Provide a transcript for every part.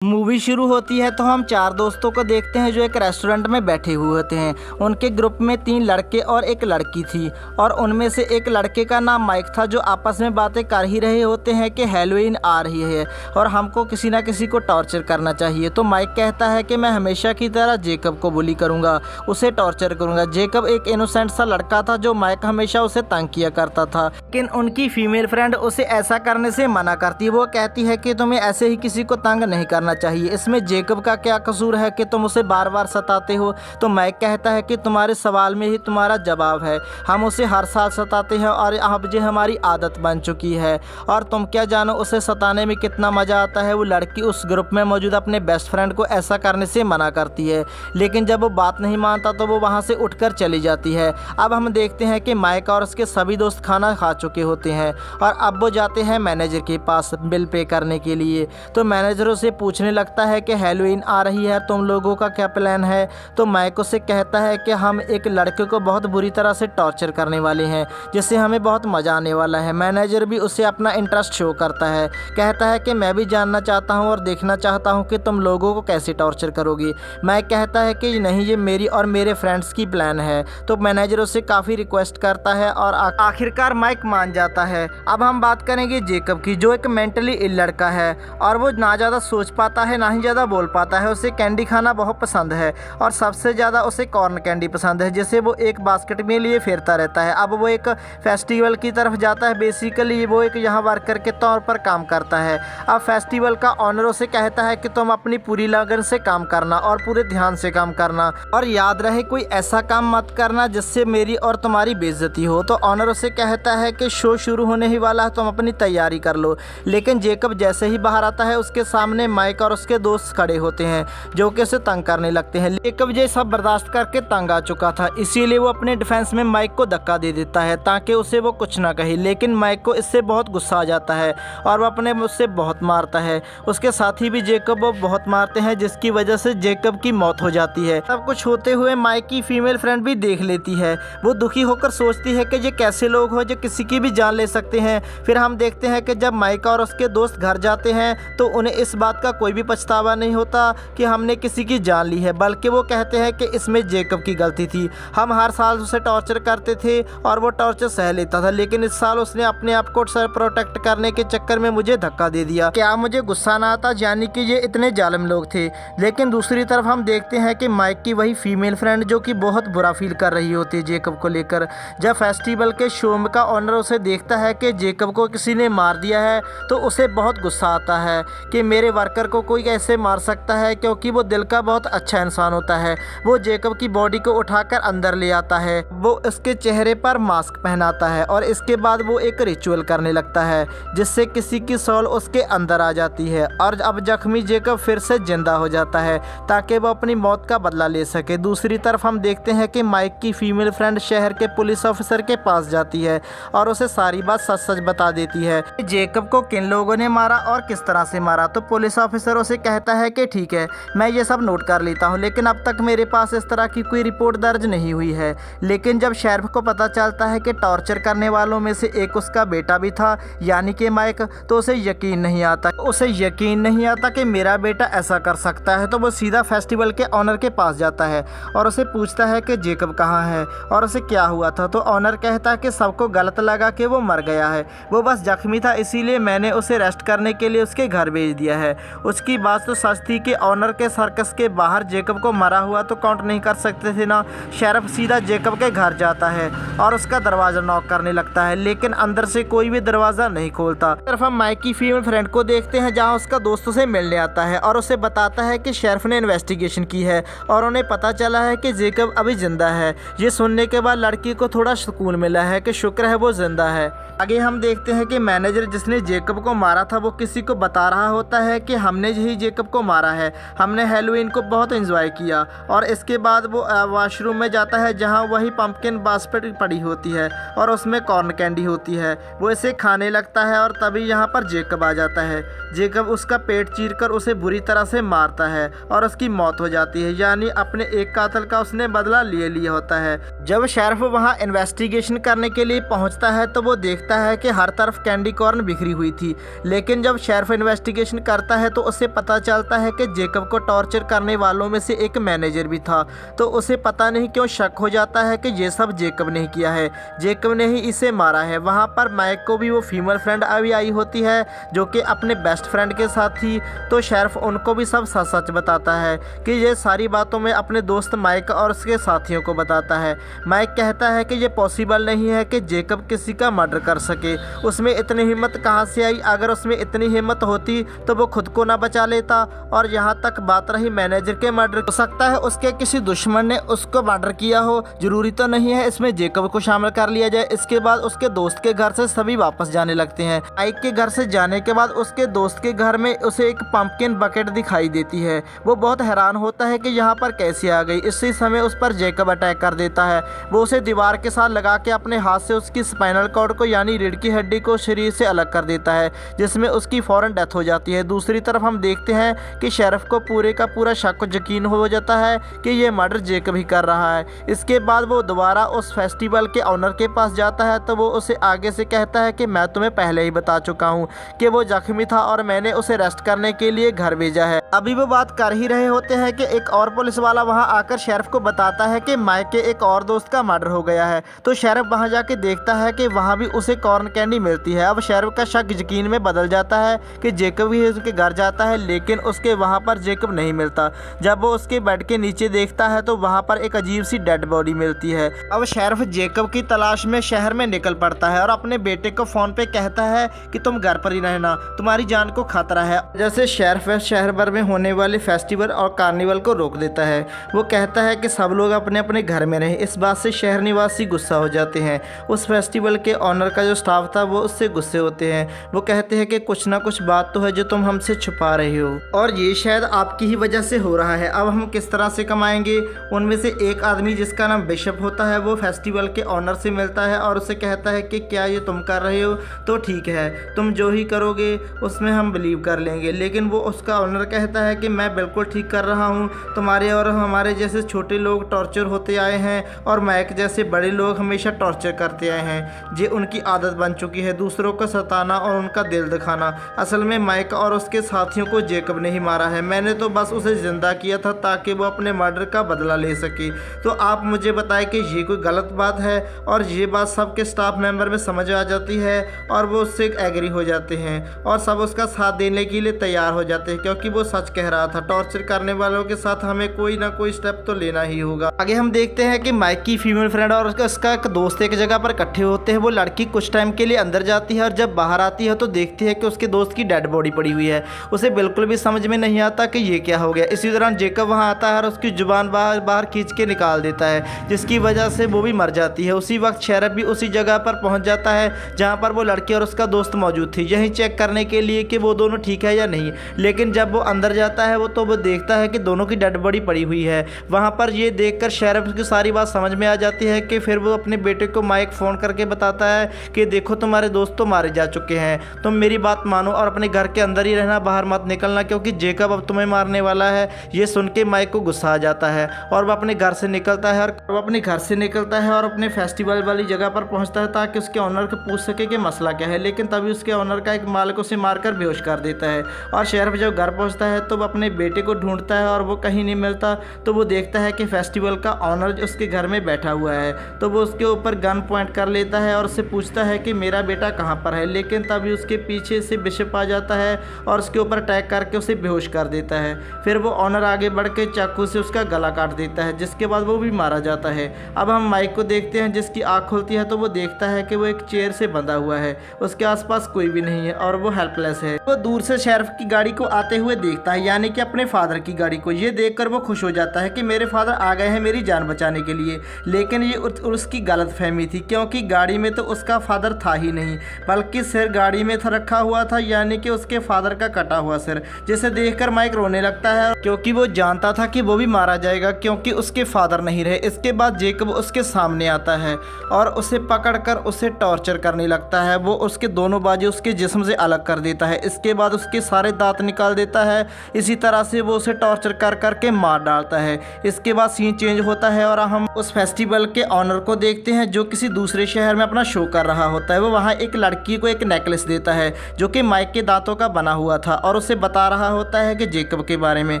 Movie शुरू होती है तो हम चार दोस्तों को देखते हैं जो एक रेस्टोरेंट में बैठे हुए होते हैं। उनके ग्रुप में 3 लड़के और एक लड़की थी और उनमें से एक लड़के का नाम माइक था, जो आपस में बातें कर ही रहे होते हैं कि हैलोवीन आ रही है और हमको किसी ना किसी को टॉर्चर करना चाहिए। तो माइक कहता है कि मैं हमेशा की तरह जेकब को बुली करूँगा, उसे टॉर्चर करूँगा। जेकब एक इनोसेंट सा लड़का था जो माइक हमेशा उसे तंग किया करता था, लेकिन उनकी फीमेल फ्रेंड उसे ऐसा करने से मना करती है। वो कहती है कि तुम्हें ऐसे ही किसी को तंग नहीं करना चाहिए, इसमें जेकब का क्या कसूर है कि तुम उसे बार बार सताते हो। तो माइक कहता है कि तुम्हारे सवाल में ही तुम्हारा जवाब है, हम उसे हर साल सताते हैं और अब ये हमारी आदत बन चुकी है और तुम क्या जानो उसे सताने में कितना मज़ा आता है। वो लड़की उस ग्रुप में मौजूद अपने बेस्ट फ्रेंड को ऐसा करने से मना करती है, लेकिन जब वो बात नहीं मानता तो वो वहाँ से उठकर चली जाती है। अब हम देखते हैं कि माइक और उसके सभी दोस्त खाना खा चुके होते हैं और अब वो जाते हैं मैनेजर के पास बिल पे करने के लिए। तो मैनेजर उसे पूछने लगता है कि हैलोवीन आ रही है, तुम लोगों का क्या प्लान है। तो माइक उसे कहता है कि हम एक लड़के को बहुत बुरी तरह से टॉर्चर करने वाले हैं जिससे हमें बहुत मज़ा आने वाला है। मैनेजर भी उसे अपना इंटरेस्ट शो करता है, कहता है कि मैं भी जानना चाहता हूं और देखना चाहता हूं कि तुम लोगों को कैसे टॉर्चर करोगी। माइक कहता है कि नहीं, ये मेरी और मेरे फ्रेंड्स की प्लान है। तो मैनेजर उसे काफ़ी रिक्वेस्ट करता है और आखिरकार माइक मान जाता है। अब हम बात करेंगे जेकब की, जो एक मेंटली इल लड़का है और वो ना ज़्यादा सोच पाता है ना ही ज़्यादा बोल पाता है। उसे कैंडी खाना बहुत पसंद है और सबसे ज़्यादा उसे कॉर्न कैंडी पसंद है, जिसे वो एक बास्केट में लिए फिरता रहता है। अब वो एक फेस्टिवल की तरफ जाता है, बेसिकली वो एक यहाँ वर्कर के तौर पर काम करता है। अब फेस्टिवल का ऑनर उसे कहता है कि तुम अपनी पूरी लगन से काम करना और पूरे ध्यान से काम करना और याद रहे कोई ऐसा काम मत करना जिससे मेरी और तुम्हारी बेइज्जती हो। तो ऑनर उसे कहता है कि शो शुरू होने ही वाला है, तुम अपनी तैयारी कर लो। लेकिन जेकब जैसे ही बाहर आता है उसके सामने माइक और उसके दोस्त खड़े होते हैं जो कि उसे तंग करने लगते हैं। जेकब ये सब बर्दाश्त करके तंग आ चुका था, इसीलिए वो अपने डिफेंस में माइक को धक्का दे देता है ताकि उसे वो कुछ ना कहे। लेकिन माइक को इससे बहुत गुस्सा आ जाता है और वो अपने उससे बहुत मारता है। उसके साथी भी जेकब वो बहुत मारते हैं, जिसकी वजह से जेकब की मौत हो जाती है। सब कुछ होते हुए माइक की फीमेल फ्रेंड भी देख लेती है। वो दुखी होकर सोचती है कि ये कैसे लोग हो जो किसी की भी जान ले सकते हैं। फिर हम देखते हैं कि जब माइक और उसके दोस्त घर जाते हैं तो उन्हें इस बात का कोई भी पछतावा नहीं होता कि हमने किसी की जान ली है, बल्कि वो कहते हैं कि इसमें जेकब की गलती थी। हम हर साल उसे टॉर्चर करते थे और वो टॉर्चर सह लेता था, लेकिन इस साल उसने अपने आप को प्रोटेक्ट करने के चक्कर में मुझे धक्का दे दिया। क्या मुझे गुस्सा ना आता, यानी कि ये इतने जालिम लोग थे। लेकिन दूसरी तरफ हम देखते हैं कि माइक की वही फीमेल फ्रेंड जो कि बहुत बुरा फील कर रही होती है जेकब को लेकर। जब फेस्टिवल के शो का ऑनर उसे देखता है कि जेकब को किसी ने मार दिया है तो उसे बहुत गुस्सा आता है कि मेरे वर्कर को कोई कैसे मार सकता है, क्योंकि वो दिल का बहुत अच्छा इंसान होता है। वो जेकब की बॉडी को उठाकर अंदर ले आता है, वो उसके चेहरे पर मास्क पहनाता है और इसके बाद वो एक रिचुअल करने लगता है जिससे किसी की सोल उसके अंदर आ जाती है और अब जख्मी जेकब फिर से जिंदा हो जाता है ताकि वो अपनी मौत का बदला ले सके। दूसरी तरफ हम देखते हैं कि माइक की फीमेल फ्रेंड शहर के पुलिस ऑफिसर के पास जाती है और उसे सारी बात सच सच बता देती है कि जेकब को किन लोगों ने मारा और किस तरह से मारा। तो पुलिस ऑफिसर उसे कहता है कि ठीक है, मैं ये सब नोट कर लेता हूँ, लेकिन अब तक मेरे पास इस तरह की कोई रिपोर्ट दर्ज नहीं हुई है। लेकिन जब शेरिफ को पता चलता है कि टॉर्चर करने वालों में से एक उसका बेटा भी था, यानी कि माइक, तो उसे यकीन नहीं आता कि मेरा बेटा ऐसा कर सकता है। तो वो सीधा फेस्टिवल के ऑनर के पास जाता है और उसे पूछता है कि जेकब कहाँ है और उसे क्या हुआ था। तो ऑनर कहता है कि सबको गलत लगा कि वो मर गया है, वो बस जख्मी था, इसीलिए मैंने उसे रेस्ट करने के लिए उसके घर भेज दिया है। उसकी बात तो सच थी कि ऑनर के सर्कस के बाहर जेकब को मरा हुआ तो काउंट नहीं कर सकते थे ना। शेरिफ सीधा जेकब के घर जाता है और उसका दरवाज़ा नॉक करने लगता है, लेकिन अंदर से कोई भी दरवाज़ा नहीं खोलता। सिर्फ हम माइक की फीमेल फ्रेंड को देखते हैं जहां उसका दोस्त उसे मिलने आता है और उसे बताता है कि शेरिफ ने इन्वेस्टिगेशन की है और उन्हें पता चला है कि जेकब अभी जिंदा है। ये सुनने के बाद लड़की को थोड़ा सुकून मिला है कि शुक्र है वो जिंदा है। आगे हम देखते हैं कि मैनेजर जिसने जेकब को मारा था वो किसी को बता रहा होता है कि हमने ही जेकब को मारा है, हमने हैलोवीन को बहुत एंजॉय किया। और इसके बाद वो वॉशरूम में जाता है जहां वही पंपकिन बास्केट पड़ी होती है और उसमें कॉर्न कैंडी होती है। वो इसे खाने लगता है और तभी यहाँ पर जेकब आ जाता है। जेकब उसका पेट चीरकर उसे बुरी तरह से मारता है और उसकी मौत हो जाती है, यानी अपने एक कातिल का उसने बदला ले लिया होता है। जब शेरिफ वहाँ इन्वेस्टिगेशन करने के लिए पहुँचता है तो वो देखता है कि हर तरफ कैंडी कॉर्न बिखरी हुई थी, लेकिन जब शेरिफ इन्वेस्टिगेशन करता है तो उसे पता चलता है कि जेकब को टॉर्चर करने वालों में से एक मैनेजर भी था। तो उसे पता नहीं क्यों शक हो जाता है कि ये सब जेकब ने किया है, जेकब ने ही इसे मारा है। वहाँ पर माइक को भी वो फीमेल फ्रेंड अभी आई होती है जो कि अपने बेस्ट फ्रेंड के साथ थी। तो शेरिफ उनको भी सब सच सच बताता है कि ये सारी बातों में अपने दोस्त माइक और उसके साथियों को बताता है। माइक कहता है कि ये पॉसिबल नहीं है कि जेकब किसी का मर्डर कर सके, उसमें इतनी हिम्मत कहाँ से आई? अगर उसमें इतनी हिम्मत होती तो वो खुद को ना बचा लेता। और यहाँ तक बात रही मैनेजर के मर्डर, हो सकता है उसके किसी दुश्मन ने उसको मर्डर किया हो, जरूरी तो नहीं है इसमें जेकब को शामिल कर लिया जाए। इसके बाद उसके दोस्त के घर से सभी वापस जाने लगते हैं। माइक के घर से जाने के बाद उसके दोस्त के घर में उसे एक पंपकिन बकेट दिखाई देती है। वो बहुत हैरान होता है कि यहाँ पर कैसे आ गई। इसी समय उस पर जेकब अटैक कर देता है। वो उसे दीवार के साथ लगा के अपने हाथ से उसकी स्पाइनल कॉर्ड को यानी रीढ़ की हड्डी को शरीर से अलग कर देता है, जिसमें उसकी फौरन डेथ हो जाती है। दूसरी तरफ हम देखते हैं कि शेरिफ को पूरे का पूरा शक यकीन हो जाता है कि ये मर्डर जेकब ही कर रहा है। इसके बाद वो दोबारा उस फेस्टिवल के ऑनर के पास जाता है। तो वो उसे आगे से कहता है कि मैं तुम्हें पहले ही बता चुका हूँ कि वो जख्मी था और मैंने उसे रेस्ट करने के लिए घर भेजा है। अभी वो बात कर ही रहे होते हैं कि एक और पुलिस वाला वहाँ आकर शेरिफ को बताता है कि माइक के एक और दोस्त का मर्डर हो गया है। तो शेरिफ वहाँ जाके देखता है कि वहाँ भी उसे कॉर्न कैंडी मिलती है। अब शेरिफ का शक यकीन में बदल जाता है कि जेकब ही उसके घर जाता है, लेकिन उसके वहाँ पर जेकब नहीं मिलता। जब वो उसके बेड के नीचे देखता है तो वहाँ पर एक अजीब सी डेड बॉडी मिलती है। अब शेरिफ जेकब की तलाश में शहर में निकल पड़ता है और अपने बेटे को फ़ोन पे कहता है कि तुम घर पर ही रहना, तुम्हारी जान को खतरा है। जैसे शेरिफ शहर भर में होने वाले फेस्टिवल और कार्निवल को रोक देता है। वो कहता है कि सब लोग अपने अपने घर में रहें। इस बात से शहर निवासी गुस्सा हो जाते हैं। उस फेस्टिवल के ऑनर का जो स्टाफ था वो उससे गुस्से होते हैं। वो कहते हैं कि कुछ ना कुछ बात तो है जो तुम हमसे छुपा रहे हो और ये शायद आपकी ही वजह से हो रहा है। अब हम किस तरह से कमाएंगे? उनमें से एक आदमी जिसका नाम बिशप होता है वो फेस्टिवल के ऑनर से मिलता है और उसे कहता है कि क्या ये तुम कर रहे हो? तो ठीक है, तुम जो ही करोगे उसमें हम बिलीव कर लेंगे। लेकिन वो उसका ऑनर कहता है कि मैं बिल्कुल ठीक कर रहा हूँ, तुम्हारे और हमारे जैसे छोटे लोग टॉर्चर होते आए हैं और माइक जैसे बड़े लोग हमेशा टॉर्चर करते आए हैं। ये उनकी आदत बन चुकी है, दूसरों को सताना और उनका दिल दिखाना। असल में माइक और उसके साथियों को जेकब ने ही मारा है। मैंने तो बस उसे जिंदा किया था ताकि वो अपने मर्डर का बदला ले सके। तो आप मुझे बताएं कि ये कोई गलत बात है? और ये बात सबके स्टाफ मेंबर में समझ आ जाती है और वो उससे एग्री हो जाते हैं और सब उसका साथ देने के लिए तैयार हो जाते हैं, क्योंकि वो सच कह रहा था। टॉर्चर करने वालों के साथ हमें कोई ना कोई स्टेप तो लेना ही होगा। आगे हम देखते हैं कि माइक की फीमेल फ्रेंड और उसका एक दोस्त एक जगह पर इकट्ठे होते हैं। वो लड़की कुछ टाइम के लिए अंदर जाती है और जब बाहर आती है तो देखती है कि उसके दोस्त की डेड बॉडी पड़ी हुई है। उसे बिल्कुल भी समझ में नहीं आता कि ये क्या हो गया। इसी दौरान जेकब वहाँ आता है और उसकी जुबान बाहर खींच के निकाल देता है, जिसकी वजह से वो भी मर जाती है। उसी वक्त शेरिफ भी उसी जगह पर पहुँच जाता है जहाँ पर वो लड़की और उसका दोस्त मौजूद थी, यही चेक करने के लिए कि वो दोनों ठीक है या नहीं। लेकिन जब वो अंदर जाता है वो देखता है कि दोनों की डेड बॉडी पड़ी हुई है। वहाँ पर ये देखकर शेरिफ की सारी बात समझ में आ जाती है कि फिर वो अपने बेटे को माइक फ़ोन करके बताता है कि देखो तुम्हारे दोस्त तो मारे जा चुके हैं, तुम मेरी बात मानो और अपने घर के अंदर ही रहना, बाहर मत निकलना, क्योंकि जेकब अब तुम्हें मारने वाला है। ये सुन के माइक को गुस्सा आ जाता है और वो अपने घर से निकलता है और अपने फेस्टिवल वाली जगह पर पहुंचता है ताकि उसके ऑनर को पूछ सके कि मसला क्या है। लेकिन तभी उसके ऑनर का एक मालिक उसे मारकर बेहोश कर देता है। और शेरिफ जब घर पहुंचता है तो वो अपने बेटे को ढूंढता है और वो कहीं नहीं मिलता। तो वो देखता है कि फेस्टिवल का ऑनर उसके घर में बैठा हुआ है। तो वो उसके ऊपर गन पॉइंट कर लेता है और उससे पूछता है कि मेरा बेटा कहाँ पर है। लेकिन तभी उसके पीछे से बिशप आ जाता है और उसके ऊपर अटैक करके उसे बेहोश कर देता है। फिर वो ऑनर आगे बढ़ के चाकू से उसका गला काट देता है, जिसके बाद वो भी मारा जाता है। अब हम माइक को देखते हैं जिसकी आँख खुलती है तो वो देखता है कि वो एक चेयर से बंधा हुआ है, उसके आसपास कोई भी नहीं है और वो हेल्पलेस है। वो दूर से शेरिफ की गाड़ी को आते हुए देखता है, यानी कि अपने फादर की गाड़ी को। ये देखकर वो खुश हो जाता है कि मेरे फादर आ गए हैं मेरी जान बचाने के लिए। लेकिन ये उसकी गलतफहमी थी, क्योंकि गाड़ी में तो उसका फादर था ही नहीं, बल्कि सिर गाड़ी में रखा हुआ था, यानी कि उसके फादर का कटा हुआ सिर, जिसे देखकर माइक रोने लगता है क्योंकि वो जानता था कि वो भी मारा जाएगा क्योंकि उसके फादर नहीं रहे। इसके बाद जेकब उसके सामने आता है और उसे पकड़कर उसे टॉर्चर करने लगता है। वो उसके दोनों बाजू उसके जिस्म से अलग कर देता है। इसके बाद उसके सारे दांत निकाल देता है। इसी तरह से वो उसे टॉर्चर कर करके मार डालता है। इसके बाद सीन चेंज होता है और हम उस फेस्टिवल के ऑनर को देखते हैं जो किसी दूसरे शहर में अपना शो कर रहा होता है। वो वहाँ एक लड़की को एक नेकलेस देता है जो कि माइक के दांतों का बना हुआ था और उसे बता रहा होता है कि जेकब के बारे में।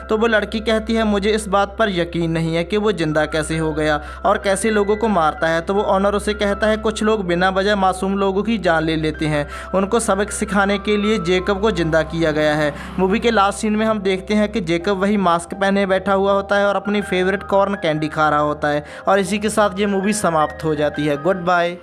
तो वो लड़की कहती है मुझे इस बात पर यकीन नहीं है कि वो जिंदा कैसे हो गया और कैसे लोगों को मारता है। तो वो ऑनर उसे कहता है कुछ लोग बिना वजह मासूम लोगों की जान ले लेते हैं, उनको सबक सिखाने के लिए जेकब को जिंदा किया गया है। मूवी के लास्ट सीन में हम देखते हैं कि जेकब वही मास्क पहने बैठा हुआ होता है और अपनी फेवरेट कॉर्न कैंडी खा रहा होता है। और इसी के साथ ये मूवी समाप्त हो जाती है। Good bye.